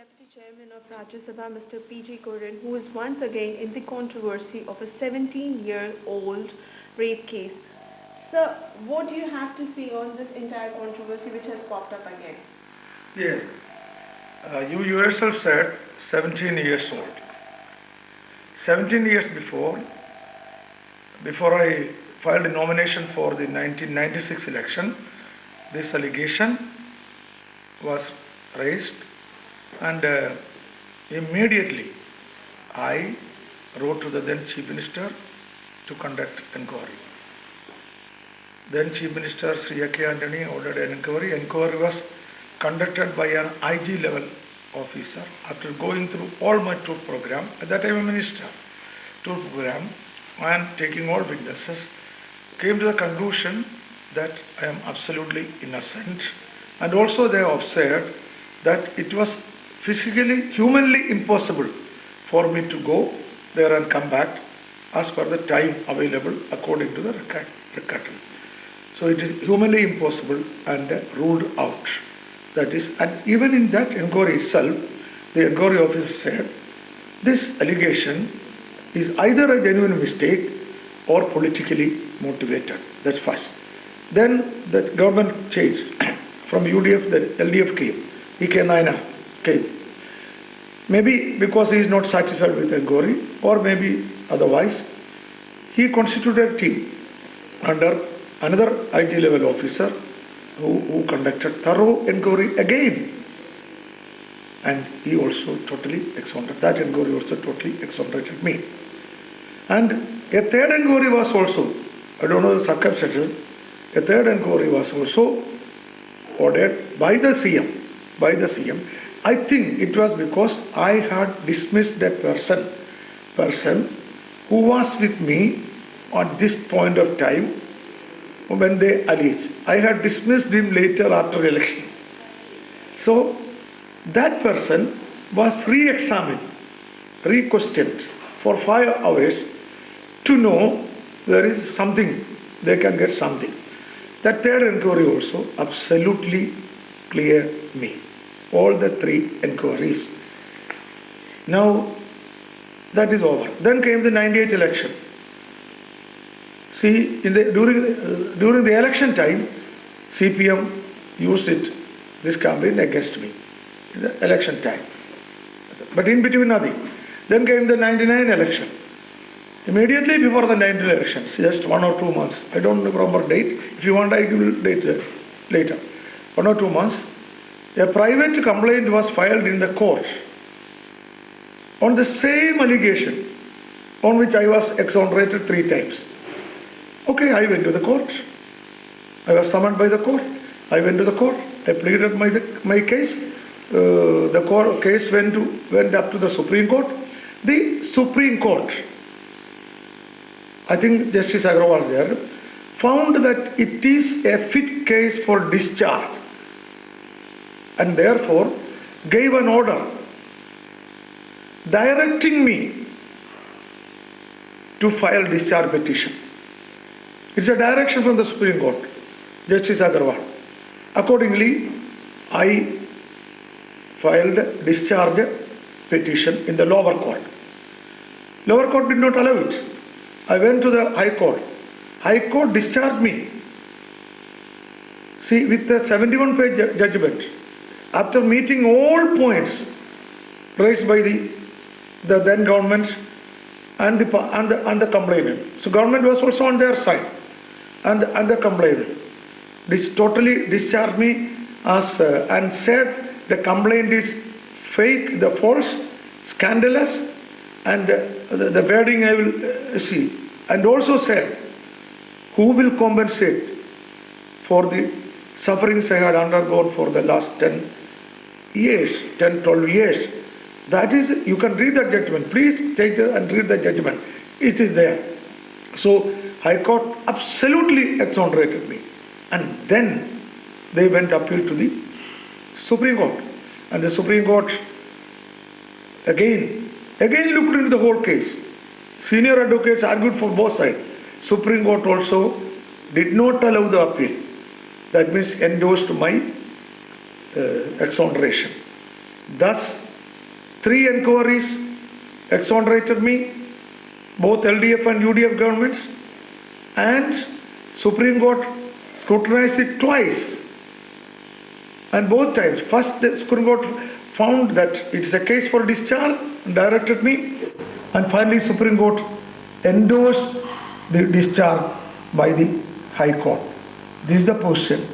Deputy Chairman of Rajya Sabha, Mr. P.G. Koran, who is once again in the controversy of a 17-year-old rape case. Sir, what do you have to say on this entire controversy which has popped up again? Yes. You yourself said 17 years old. 17 years before I filed a nomination for the 1996 election, this allegation was raised, and immediately I wrote to the then Chief Minister to conduct inquiry. Then Chief Minister Sri A.K. Antony ordered an inquiry. Inquiry was conducted by an IG level officer after going through all my tour program. At that time, a minister, tour program, and taking all witnesses, came to the conclusion that I am absolutely innocent. And also they observed that it was physically, humanly impossible for me to go there and come back as per the time available according to the record. So it is humanly impossible and ruled out. That is, and even in that inquiry itself, the inquiry officer said, this allegation is either a genuine mistake or politically motivated. That's first. Then the government changed. From UDF, the LDF came. E.K. Naina came. Maybe because he is not satisfied with the inquiry, or maybe otherwise, he constituted a team under another IG level officer who conducted thorough inquiry again. And he also totally exonerated. That inquiry also totally exonerated me. And a third inquiry was also, I don't know the circumstances, a third inquiry was also ordered by the CM. I think it was because I had dismissed a person who was with me at this point of time when they alleged. I had dismissed him later after election. So that person was re-examined, re-questioned for 5 hours to know there is something, they can get something. That third inquiry also absolutely cleared me. All the 3 inquiries. Now, that is over. Then came the 98 election. See, during the election time, CPM used this campaign against me. In the election time. But in between nothing. Then came the 99 election. Immediately before the 99 election, just 1 or 2 months. I don't remember date. If you want, I give date later. 1 or 2 months. A private complaint was filed in the court on the same allegation on which I was exonerated 3 times. Okay, I went to the court. I was summoned by the court. I went to the court. I pleaded my case. The case went up to the Supreme Court. The Supreme Court, I think Justice Agrawal there, found that it is a fit case for discharge, and therefore gave an order directing me to file discharge petition. It's a direction from the Supreme Court, Justice Agrawal. Accordingly, I filed discharge petition in the lower court. Lower court did not allow it. I went to the High Court. High Court discharged me. See, with a 71-page judgment, after meeting all points raised by the then government and the complainant. So government was also on their side, and the complainant. This totally discharged me and said the complaint is fake, the false, scandalous, and the wording I will see. And also said, who will compensate for the sufferings I had undergone for the last 10 years, 10, 12 years. That is, you can read the judgment. Please take and read the judgment. It is there. So, High Court absolutely exonerated me. And then they went appeal to the Supreme Court. And the Supreme Court again looked into the whole case. Senior advocates argued for both sides. Supreme Court also did not allow the appeal. That means endorsed my exoneration. Thus, 3 inquiries exonerated me, both LDF and UDF governments, and Supreme Court scrutinized it twice. And both times, first the Supreme Court found that it is a case for discharge and directed me, and finally Supreme Court endorsed the discharge by the High Court. This is the position.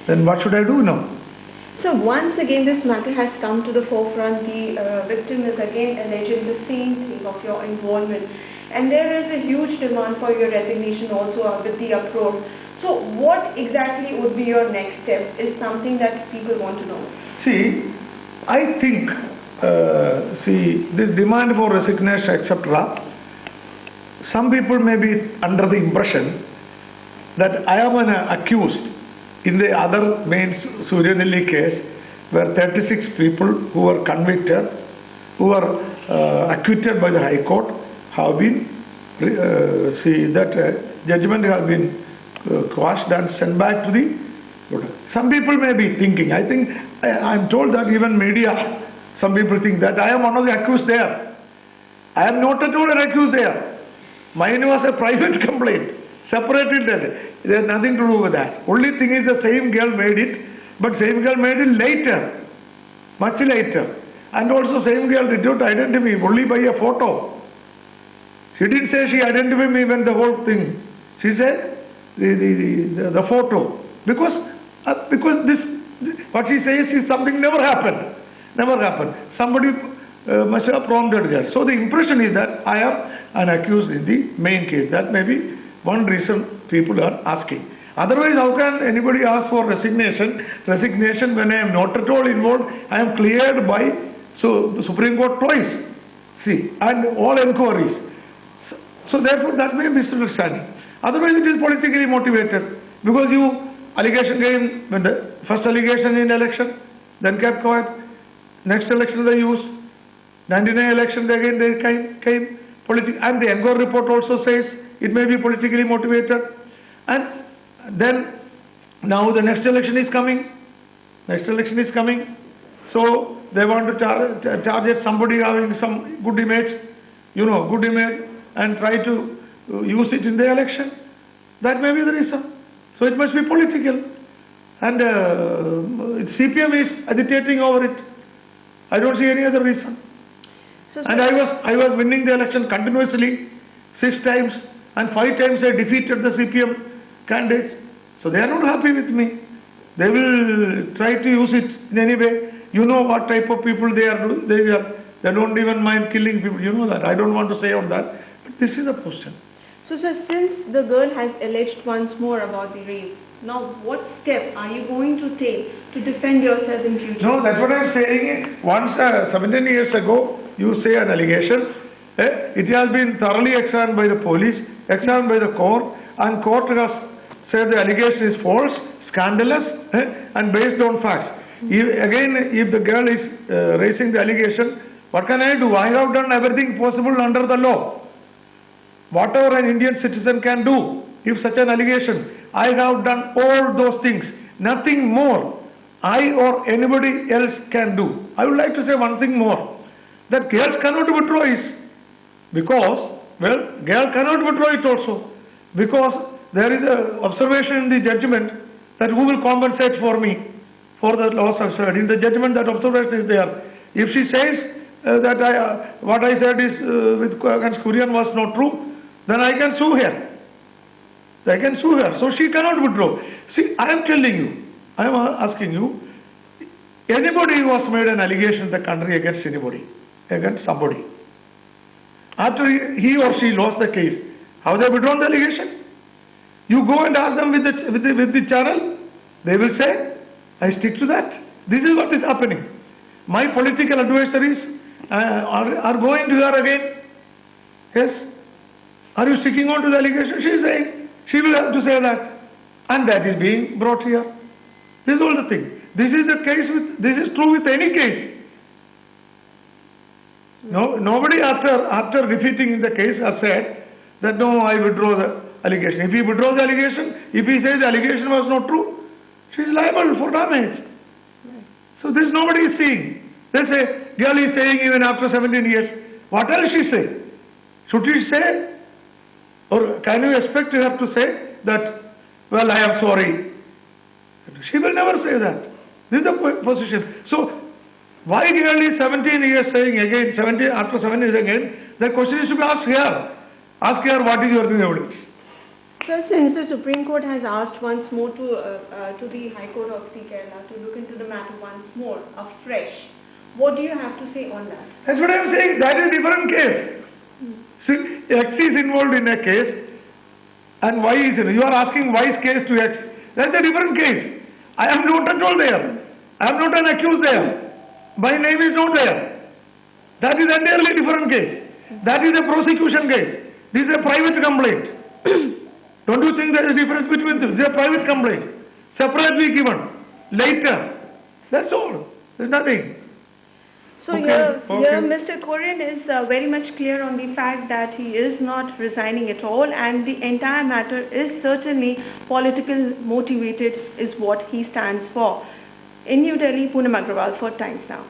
Then what should I do now? So once again this matter has come to the forefront. The victim is again alleging the same thing of your involvement, and there is a huge demand for your resignation also with the uproar. So what exactly would be your next step is something that people want to know. See, I think, this demand for resignation, etc., some people may be under the impression that I am an accused in the other main Suryanelli case, where 36 people who were convicted, who were acquitted by the High Court, have been, judgment has been quashed and sent back to the. Some people may be thinking, I think, I am told that even media, some people think that I am one of the accused there. I am not at all an accused there. Mine was a private complaint, separated that. There is nothing to do with that. Only thing is the same girl made it, but same girl made it later, much later. And also same girl did not identify me, only by a photo. She didn't say she identified me when the whole thing. She said the photo. Because this, what she says is something never happened. Never happened. Somebody must have prompted her. So the impression is that I am an accused in the main case. That may be one reason people are asking. Otherwise, how can anybody ask for resignation? Resignation when I am not at all involved. I am cleared by Supreme Court twice. See, and all inquiries. So therefore, that may be misunderstanding. Otherwise, it is politically motivated. Because allegation came, when the first allegation in election, then kept quiet. Next election they used. 99 election again they came. And the inquiry report also says it may be politically motivated. And then now the next election is coming. Next election is coming. So they want to target somebody having some good image, good image, and try to use it in the election. That may be the reason. So it must be political. And CPM is agitating over it. I don't see any other reason. And I was winning the election continuously 6 times, and 5 times I defeated the CPM candidate. So they are not happy with me. They will try to use it in any way. You know what type of people they are. They don't even mind killing people. You know that. I don't want to say on that. But this is a question. So sir, since the girl has alleged once more about the rape, now what step are you going to take to defend yourself in future? No, that's what I am saying. Once 17 years ago, you say an allegation. It has been thoroughly examined by the police, examined by the court, and court has said the allegation is false, scandalous, and based on facts. If the girl is raising the allegation, what can I do? I have done everything possible under the law. Whatever an Indian citizen can do, if such an allegation, I have done all those things. Nothing more I or anybody else can do. I would like to say one thing more. That girls cannot withdraw it. Because, girl cannot withdraw it also. Because there is an observation in the judgment that who will compensate for me for the loss of said. In the judgment that observation is there. If she says that what I said is with Kurian was not true, then I can sue her. I can sue her. So she cannot withdraw. See, I am telling you, I am asking you, anybody who has made an allegation in the country against anybody, against somebody, after he or she lost the case, have they withdrawn the allegation? You go and ask them with the channel, they will say, I stick to that. This is what is happening. My political adversaries are going to her again. Yes. Are you sticking on to the allegation? She is saying, she will have to say that. And that is being brought here. This is all the thing. This is the case this is true with any case. No, nobody after defeating the case has said that no, I withdraw the allegation. If he withdraws the allegation, if he says the allegation was not true, she is liable for damage. So this nobody is seeing. They say girl is saying even after 17 years, what else she say? Should she say? Or can you expect her to say that, well, I am sorry? She will never say that. This is the position. So, why girl is 17 years saying again, 17 after 7 years again, the question is to be asked here. Ask her what is your evidence. So since the Supreme Court has asked once more to the High Court of the Kerala to look into the matter once more, afresh, what do you have to say on that? That's what I am saying. That is a different case. See, X is involved in a case, and Y is in. You are asking Y's case to X. That's a different case. I am not at all there. I am not an accused there. My name is not there. That is entirely different case. That is a prosecution case. This is a private complaint. Don't you think there is a difference between them? This is a private complaint. Separately given. Later. That's all. There's nothing. So Okay, here okay. Mr. Koren is very much clear on the fact that he is not resigning at all, and the entire matter is certainly political motivated is what he stands for. In New Delhi, Poonam Agrawal for Times Now.